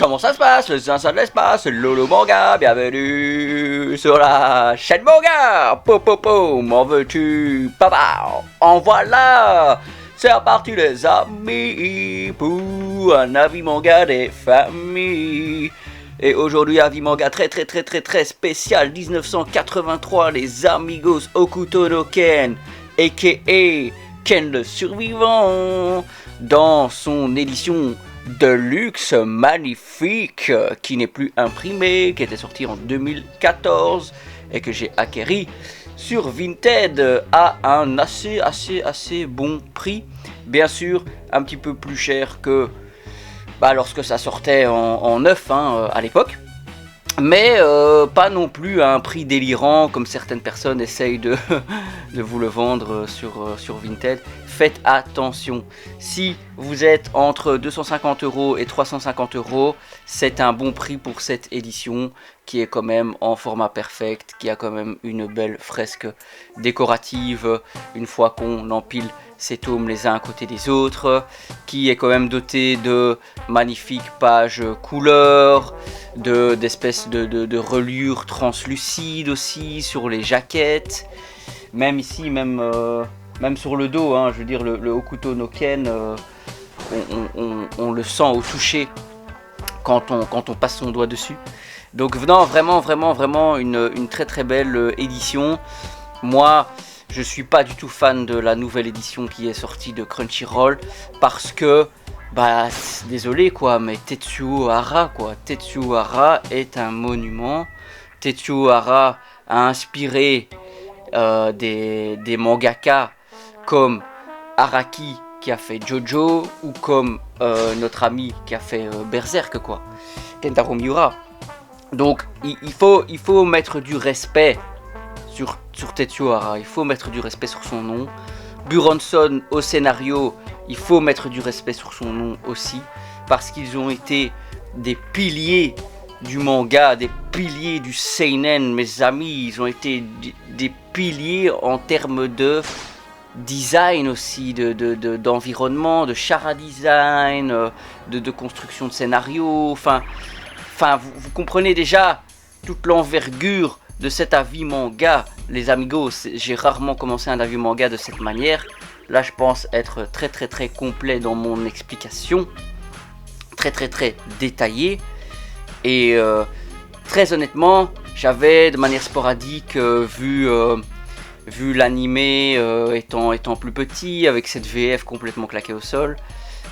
comment ça se passe, le zinzin de l'espace, Lolo Manga, bienvenue sur la chaîne Manga. Po, m'en veux-tu, papa? En voilà. C'est reparti les amis pour un avis manga des familles. Et aujourd'hui avis manga très spécial 1983, les Amigos Hokuto no Ken, a.k.a. Ken le survivant, dans son édition de luxe magnifique, qui n'est plus imprimée, qui était sortie en 2014 et que j'ai acquéri sur Vinted à un assez bon prix. Bien sûr, un petit peu plus cher que lorsque ça sortait en neuf à l'époque. Mais pas non plus à un prix délirant comme certaines personnes essayent de vous le vendre sur Vinted. Faites attention, si vous êtes entre 250€ et 350€, c'est un bon prix pour cette édition qui est quand même en format perfect, qui a quand même une belle fresque décorative une fois qu'on empile ces tomes les uns à côté des autres, qui est quand même doté de magnifiques pages couleurs, d'espèces de reliures translucides aussi sur les jaquettes, même ici, même sur le dos, je veux dire le Hokuto no Ken, on le sent au toucher quand on passe son doigt dessus. Donc non, vraiment une très belle édition. Moi, je suis pas du tout fan de la nouvelle édition qui est sortie de Crunchyroll parce que désolé quoi, mais Tetsuo Hara est un monument. Tetsuo Hara a inspiré des mangaka comme Araki qui a fait Jojo, ou comme notre ami qui a fait Berserk quoi, Kentaro Miura. Donc il faut mettre du respect sur Tetsuo Hara, il faut mettre du respect sur son nom. Buronson au scénario, il faut mettre du respect sur son nom aussi, parce qu'ils ont été des piliers du manga, des piliers du seinen, mes amis. Ils ont été des piliers en termes de design aussi, d'environnement, de chara design, de construction de scénario. Enfin vous comprenez déjà toute l'envergure de cet avis manga, les amigos. J'ai rarement commencé un avis manga de cette manière. Là, je pense être très complet dans mon explication, très détaillé. Et très honnêtement, j'avais de manière sporadique vu l'animé étant plus petit, avec cette VF complètement claquée au sol,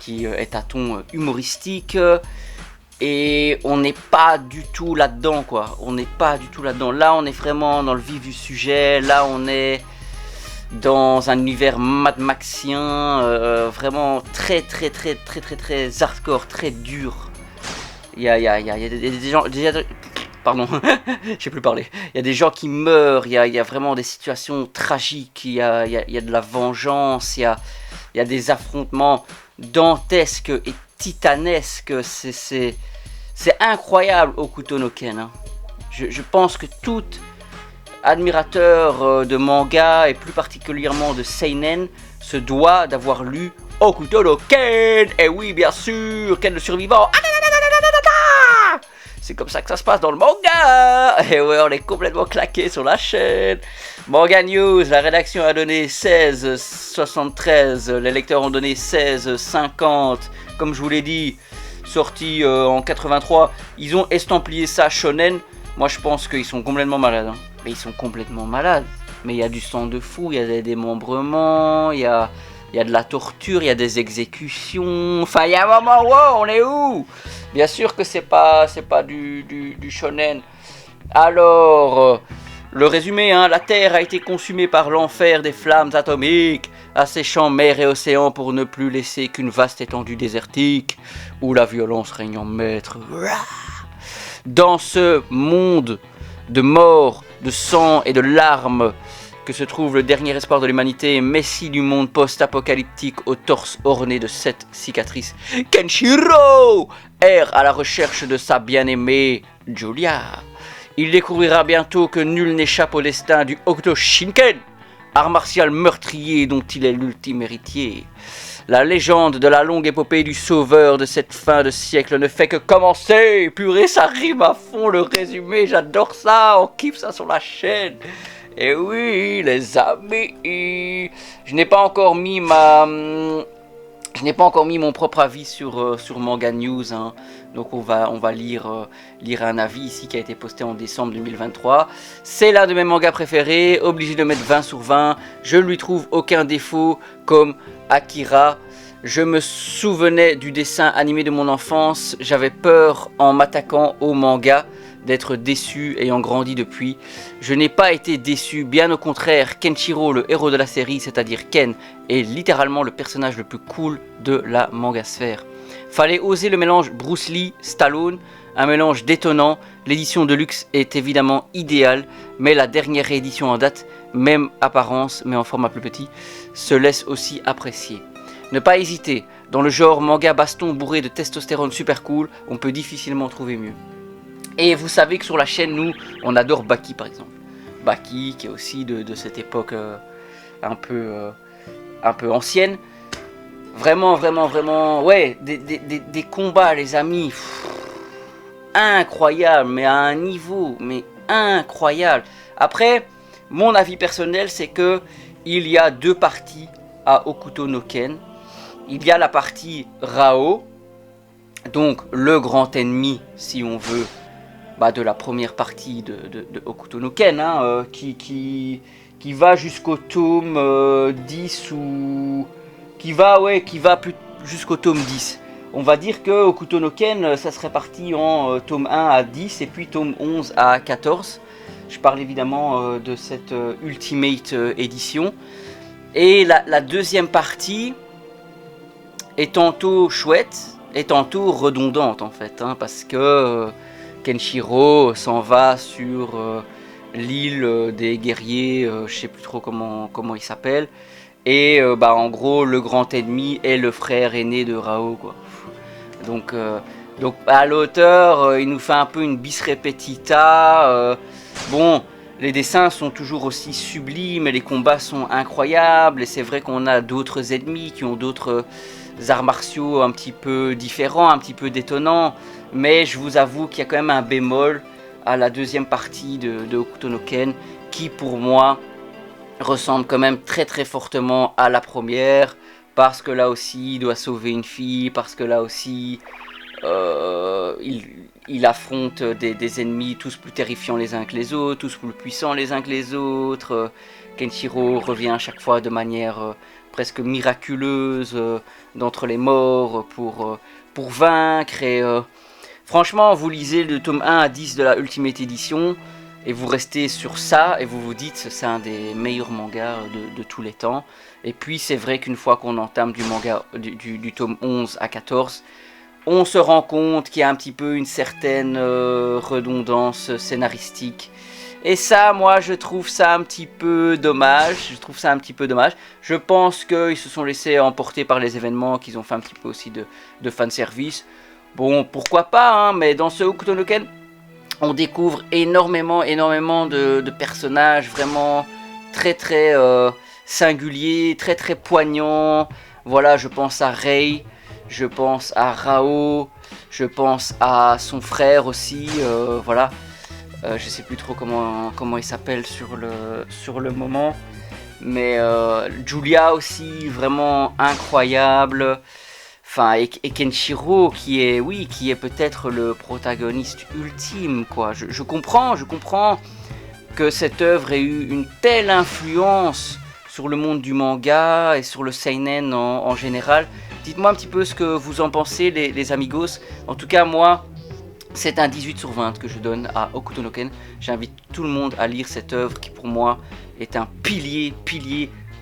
qui est à ton humoristique. Et on n'est pas du tout là-dedans quoi, Là on est vraiment dans le vif du sujet, là on est dans un univers Mad Maxien, vraiment très hardcore, très dur. Il y a des gens, pardon, j'ai plus parlé. Il y a des gens qui meurent, il y a vraiment des situations tragiques, il y a de la vengeance, il y a des affrontements dantesques et titanesque. C'est incroyable Hokuto no Ken. Je pense que tout admirateur de manga et plus particulièrement de seinen se doit d'avoir lu Hokuto no Ken. Et oui, bien sûr, Ken le survivant. C'est comme ça que ça se passe dans le manga. Et ouais, on est complètement claqué sur la chaîne. Manga News, la rédaction a donné 16,73, les lecteurs ont donné 16,50. Comme je vous l'ai dit, sorti en 83, ils ont estampillé ça shonen. Moi je pense qu'ils sont complètement malades. Mais ils sont complètement malades. Mais il y a du sang de fou, il y a des démembrements, il y a de la torture, il y a des exécutions. Enfin, il y a un moment, wow, on est où? Bien sûr que c'est pas du shonen. Alors, le résumé, la Terre a été consumée par l'enfer des flammes atomiques, asséchant mer et océan pour ne plus laisser qu'une vaste étendue désertique, où la violence règne en maître. Dans ce monde de mort, de sang et de larmes, que se trouve le dernier espoir de l'humanité, messie du monde post-apocalyptique au torse orné de 7 cicatrices, Kenshiro erre à la recherche de sa bien-aimée Julia. Il découvrira bientôt que nul n'échappe au destin du Hokuto Shinken, art martial meurtrier dont il est l'ultime héritier. La légende de la longue épopée du sauveur de cette fin de siècle ne fait que commencer. Purée, ça rime à fond le résumé, j'adore ça, on kiffe ça sur la chaîne. Et oui, les amis, je n'ai pas encore mis mon propre avis sur Manga News, hein. Donc on va lire un avis ici qui a été posté en décembre 2023. C'est l'un de mes mangas préférés, obligé de mettre 20 sur 20. Je ne lui trouve aucun défaut comme Akira. Je me souvenais du dessin animé de mon enfance. J'avais peur en m'attaquant au manga d'être déçu ayant grandi depuis. Je n'ai pas été déçu, bien au contraire. Kenshiro, le héros de la série, c'est-à-dire Ken, est littéralement le personnage le plus cool de la mangasphère. Fallait oser le mélange Bruce Lee, Stallone, un mélange détonnant. L'édition de luxe est évidemment idéale, mais la dernière réédition en date, même apparence, mais en format plus petit, se laisse aussi apprécier. Ne pas hésiter, dans le genre manga baston bourré de testostérone super cool, on peut difficilement trouver mieux. Et vous savez que sur la chaîne, nous, on adore Baki par exemple. Baki qui est aussi de cette époque un peu ancienne. Vraiment, ouais, des combats, les amis, incroyable, mais à un niveau, mais incroyable. Après, mon avis personnel, c'est que il y a deux parties à Hokuto no Ken. Il y a la partie Rao, donc le grand ennemi, si on veut, de la première partie de Hokuto no Ken, hein, qui va jusqu'au tome 10 ou... qui va jusqu'au tome 10. On va dire que Hokuto no Ken, ça serait parti en tome 1 à 10 et puis tome 11 à 14. Je parle évidemment de cette Ultimate édition. Et la deuxième partie est tantôt chouette et tantôt redondante en fait, hein, parce que Kenshiro s'en va sur l'île des guerriers, je sais plus trop comment il s'appelle. Et en gros, le grand ennemi est le frère aîné de Rao, quoi. Donc à l'auteur, il nous fait un peu une bis repetita. Bon, les dessins sont toujours aussi sublimes et les combats sont incroyables. Et c'est vrai qu'on a d'autres ennemis qui ont d'autres arts martiaux un petit peu différents, un petit peu détonnants. Mais je vous avoue qu'il y a quand même un bémol à la deuxième partie de Hokuto no Ken qui, pour moi, ressemble quand même très fortement à la première, parce que là aussi il doit sauver une fille, parce que là aussi il affronte des ennemis tous plus terrifiants les uns que les autres, tous plus puissants les uns que les autres. Kenshiro revient à chaque fois de manière presque miraculeuse d'entre les morts pour vaincre. Et franchement, vous lisez le tome 1 à 10 de la Ultimate Edition et vous restez sur ça et vous vous dites c'est un des meilleurs mangas de tous les temps. Et puis c'est vrai qu'une fois qu'on entame du manga du tome 11 à 14, on se rend compte qu'il y a un petit peu une certaine redondance scénaristique. Et ça, moi, je trouve ça un petit peu dommage. Je pense qu'ils se sont laissés emporter par les événements, qu'ils ont fait un petit peu aussi de fanservice. Bon, pourquoi pas, hein, mais dans ce Hokuto no Ken, on découvre énormément de personnages vraiment très singuliers, très poignants. Voilà, je pense à Rei, je pense à Rao, je pense à son frère aussi, voilà. Je sais plus trop comment il s'appelle sur le moment. Mais Julia aussi, vraiment incroyable. Enfin, et Kenshiro qui est peut-être le protagoniste ultime, quoi. Je comprends que cette œuvre ait eu une telle influence sur le monde du manga et sur le seinen en général. Dites-moi un petit peu ce que vous en pensez, les amigos. En tout cas, moi, c'est un 18 sur 20 que je donne à Hokuto no Ken. J'invite tout le monde à lire cette œuvre qui, pour moi, est un pilier,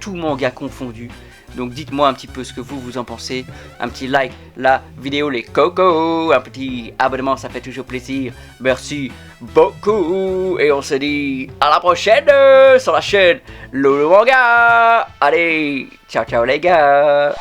tout manga confondu. Donc dites-moi un petit peu ce que vous en pensez. Un petit like la vidéo les cocos, un petit abonnement, ça fait toujours plaisir. Merci beaucoup et on se dit à la prochaine sur la chaîne Lolo Manga. Allez, ciao les gars.